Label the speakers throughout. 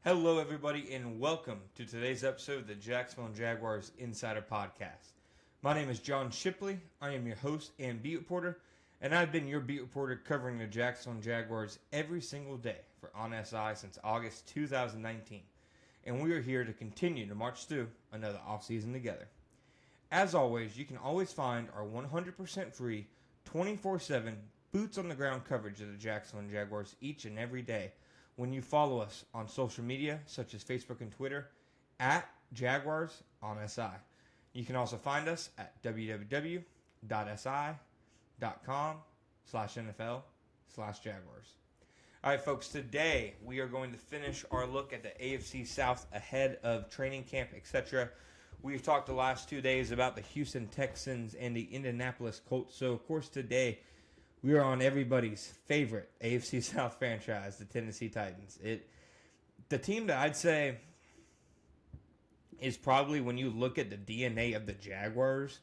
Speaker 1: Hello, everybody, and welcome to today's episode of the Jacksonville Jaguars Insider Podcast. My name is John Shipley. I am your host and beat reporter, and I've been your beat reporter covering the Jacksonville Jaguars every single day for On SI since August 2019. And we are here to continue to march through another offseason together. As always, you can always find our 100% free, 24/7 boots on the ground coverage of the Jacksonville Jaguars each and every day when you follow us on social media such as Facebook and Twitter at Jaguars on SI. You can also find us at www.si.com/NFL/Jaguars. All right, folks, today we are going to finish our look at the AFC South ahead of training camp, etc. We've talked the last 2 days about the Houston Texans and the Indianapolis Colts. So, of course, today we are on everybody's favorite AFC South franchise, the Tennessee Titans. The team that I'd say is probably, when you look at the DNA of the Jaguars,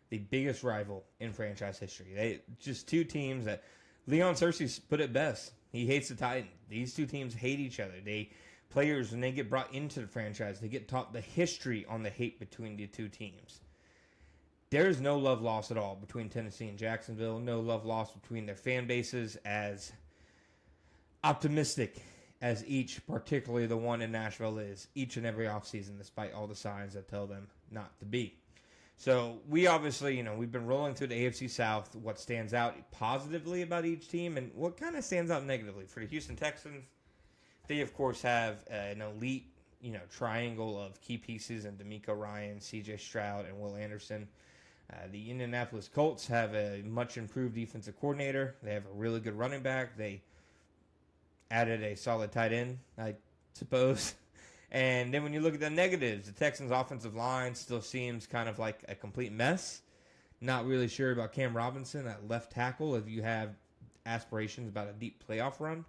Speaker 1: the biggest rival in franchise history. They just two teams that Leon Searcy put it best. He hates the Titans. These two teams hate each other. Players, when they get brought into the franchise, they get taught the history on the hate between the two teams. There's no love lost at all between Tennessee and Jacksonville. No love lost between their fan bases, as optimistic as each, particularly the one in Nashville, is each and every offseason, despite all the signs that tell them not to be. So we obviously, we've been rolling through the AFC South, what stands out positively about each team and what kind of stands out negatively. For the Houston Texans, they, of course, have an elite, triangle of key pieces in D'Amico Ryan, C.J. Stroud, and Will Anderson. The Indianapolis Colts have a much improved defensive coordinator. They have a really good running back. They added a solid tight end, I suppose. And then when you look at the negatives, the Texans' offensive line still seems kind of like a complete mess. Not really sure about Cam Robinson at left tackle if you have aspirations about a deep playoff run.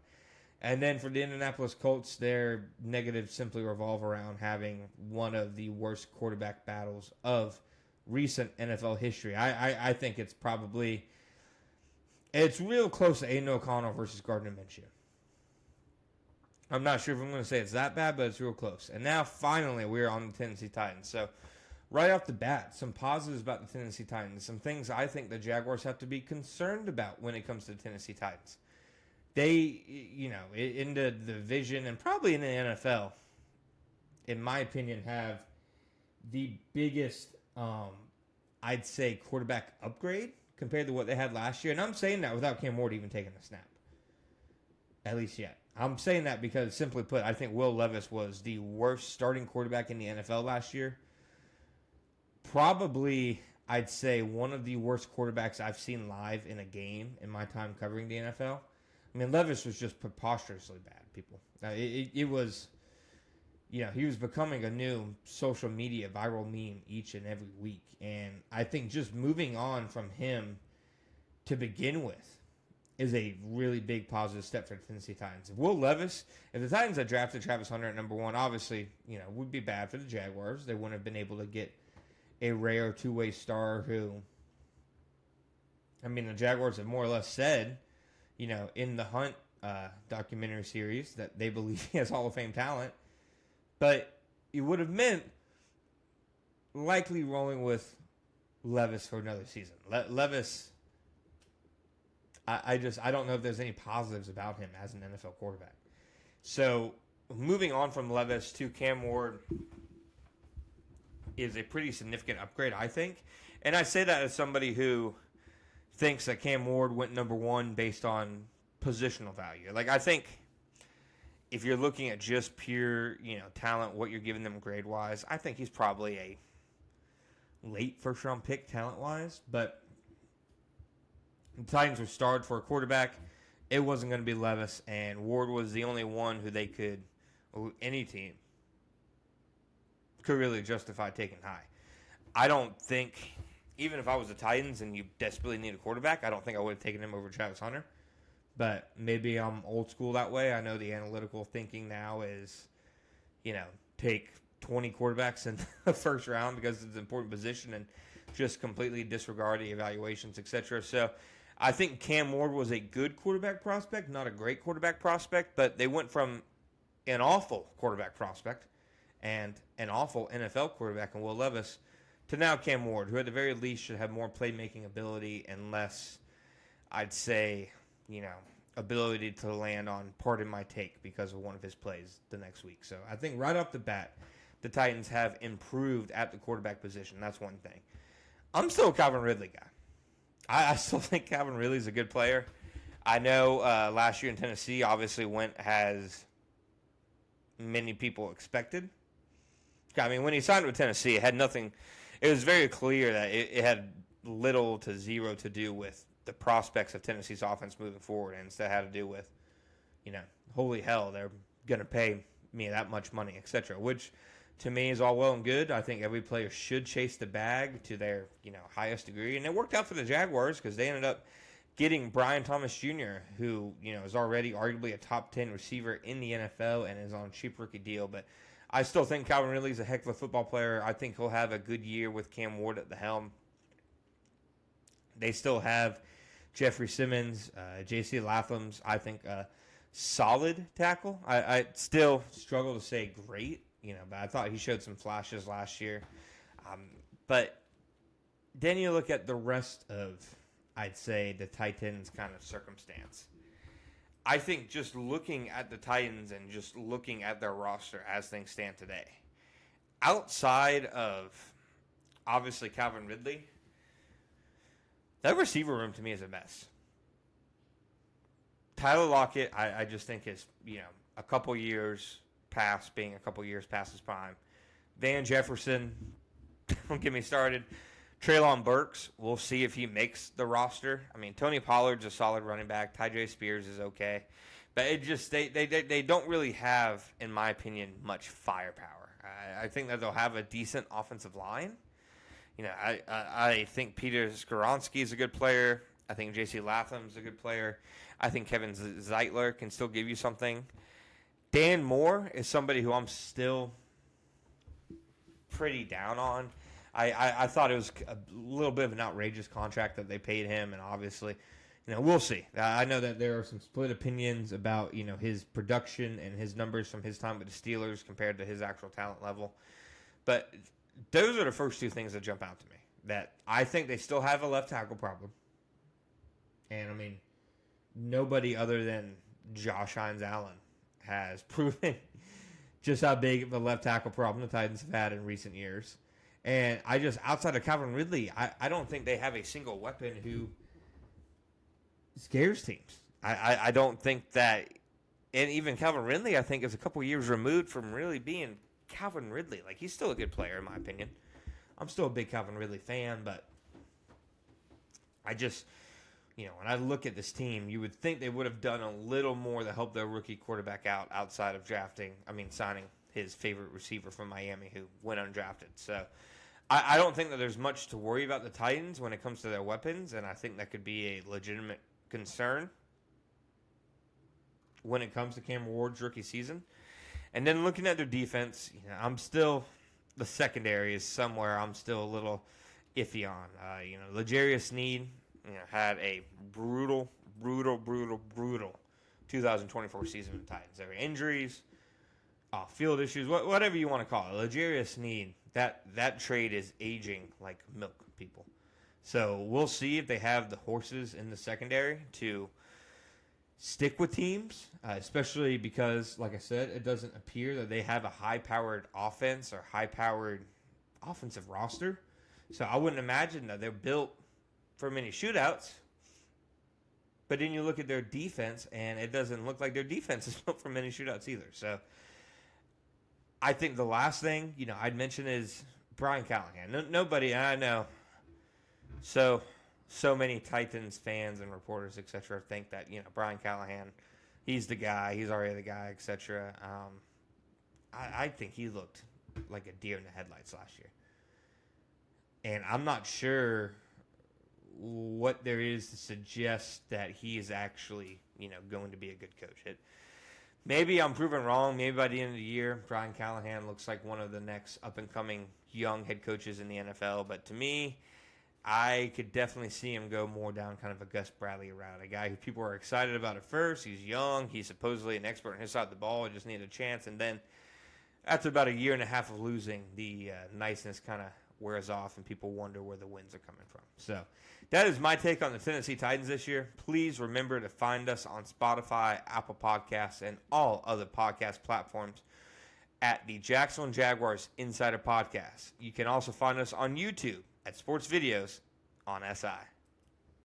Speaker 1: And then for the Indianapolis Colts, their negatives simply revolve around having one of the worst quarterback battles of recent NFL history. I think it's real close to Aiden O'Connell versus Gardner Minshew. I'm not sure if I'm going to say it's that bad, but it's real close. And now, finally, we're on the Tennessee Titans. So, right off the bat, some positives about the Tennessee Titans. Some things I think the Jaguars have to be concerned about when it comes to the Tennessee Titans. They, in the division and probably in the NFL, in my opinion, have the biggest, I'd say, quarterback upgrade compared to what they had last year. And I'm saying that without Cam Ward even taking a snap. At least yet. I'm saying that because, simply put, I think Will Levis was the worst starting quarterback in the NFL last year. Probably, I'd say, one of the worst quarterbacks I've seen live in a game in my time covering the NFL. I mean, Levis was just preposterously bad, people. It was, he was becoming a new social media viral meme each and every week. And I think just moving on from him to begin with is a really big positive step for the Tennessee Titans. If the Titans had drafted Travis Hunter at number one, obviously, would be bad for the Jaguars. They wouldn't have been able to get a rare two-way star who, the Jaguars have more or less said, in the Hunt documentary series that they believe he has Hall of Fame talent. But it would have meant likely rolling with Levis for another season. Levis, I don't know if there's any positives about him as an NFL quarterback. So moving on from Levis to Cam Ward is a pretty significant upgrade, I think. And I say that as somebody who thinks that Cam Ward went number one based on positional value. Like, I think if you're looking at just pure, talent, what you're giving them grade-wise, I think he's probably a late first-round pick talent-wise. But the Titans were starved for a quarterback. It wasn't going to be Levis, and Ward was the only one who any team could really justify taking high. I don't think, even if I was the Titans and you desperately need a quarterback, I don't think I would have taken him over Travis Hunter. But maybe I'm old school that way. I know the analytical thinking now is, take 20 quarterbacks in the first round because it's an important position and just completely disregard the evaluations, etc. So I think Cam Ward was a good quarterback prospect, not a great quarterback prospect, but they went from an awful quarterback prospect and an awful NFL quarterback in Will Levis to now Cam Ward, who at the very least should have more playmaking ability and less, I'd say, ability to land on, pardon my take, because of one of his plays the next week. So I think right off the bat, the Titans have improved at the quarterback position. That's one thing. I'm still a Calvin Ridley guy. I still think Calvin Ridley's a good player. I know last year in Tennessee obviously went as many people expected. I mean, when he signed with Tennessee, it had nothing. It was very clear that it had little to zero to do with the prospects of Tennessee's offense moving forward, and instead had to do with, holy hell, they're going to pay me that much money, etc. Which, to me, is all well and good. I think every player should chase the bag to their, highest degree, and it worked out for the Jaguars because they ended up getting Brian Thomas Jr., who, is already arguably a top 10 receiver in the NFL and is on a cheap rookie deal. But I still think Calvin Ridley's a heck of a football player. I think he'll have a good year with Cam Ward at the helm. They still have Jeffrey Simmons, J.C. Latham's, I think, solid tackle. I still struggle to say great, but I thought he showed some flashes last year. But then you look at the rest of, I'd say, the Titans' kind of circumstance. I think just looking at the Titans and just looking at their roster as things stand today, outside of, obviously, Calvin Ridley, that receiver room to me is a mess. Tyler Lockett, I just think is, a couple years past being a couple years past his prime. Van Jefferson, don't get me started. Treylon Burks, we'll see if he makes the roster. I mean, Tony Pollard's a solid running back. Tyjae Spears is okay. But it just, they don't really have, in my opinion, much firepower. I think that they'll have a decent offensive line. I think Peter Skoronski is a good player. I think J.C. Latham's a good player. I think Kevin Zeitler can still give you something. Dan Moore is somebody who I'm still pretty down on. I thought it was a little bit of an outrageous contract that they paid him, and obviously, we'll see. I know that there are some split opinions about, his production and his numbers from his time with the Steelers compared to his actual talent level. But those are the first two things that jump out to me. That I think they still have a left tackle problem. And, I mean, nobody other than Josh Hines-Allen has proven just how big of a left tackle problem the Titans have had in recent years. And I just, outside of Calvin Ridley, I don't think they have a single weapon who scares teams. I don't think that, and even Calvin Ridley, I think, is a couple years removed from really being Calvin Ridley. Like, he's still a good player, in my opinion. I'm still a big Calvin Ridley fan, but I just, when I look at this team, you would think they would have done a little more to help their rookie quarterback out outside of signing his favorite receiver from Miami who went undrafted. So I don't think that there's much to worry about the Titans when it comes to their weapons, and I think that could be a legitimate concern when it comes to Cam Ward's rookie season. And then looking at their defense, I'm still, the secondary is somewhere I'm still a little iffy on. L'Jarius Sneed had a brutal 2024 season with the Titans. There were injuries, field issues, whatever you want to call it. L'Jarius Sneed, that trade is aging like milk, people. So we'll see if they have the horses in the secondary to stick with teams, especially because, like I said, it doesn't appear that they have a high-powered offense or high-powered offensive roster. So I wouldn't imagine that they're built for many shootouts. But then you look at their defense, and it doesn't look like their defense is built for many shootouts either. So I think the last thing, I'd mention is Brian Callahan. Nobody, I know, so many Titans fans and reporters, etc., think that, Brian Callahan, he's the guy, he's already the guy, etc. I think he looked like a deer in the headlights last year. And I'm not sure what there is to suggest that he is actually, going to be a good coach. Maybe I'm proven wrong. Maybe by the end of the year, Brian Callahan looks like one of the next up-and-coming young head coaches in the NFL. But to me, I could definitely see him go more down kind of a Gus Bradley route. A guy who people are excited about at first. He's young. He's supposedly an expert on his side of the ball. He just needed a chance. And then after about a year and a half of losing, the niceness kind of wears off and people wonder where the wins are coming from. So that is my take on the Tennessee Titans this year. Please remember to find us on Spotify, Apple Podcasts, and all other podcast platforms at the Jacksonville Jaguars Insider Podcast. You can also find us on YouTube at Sports Videos on SI.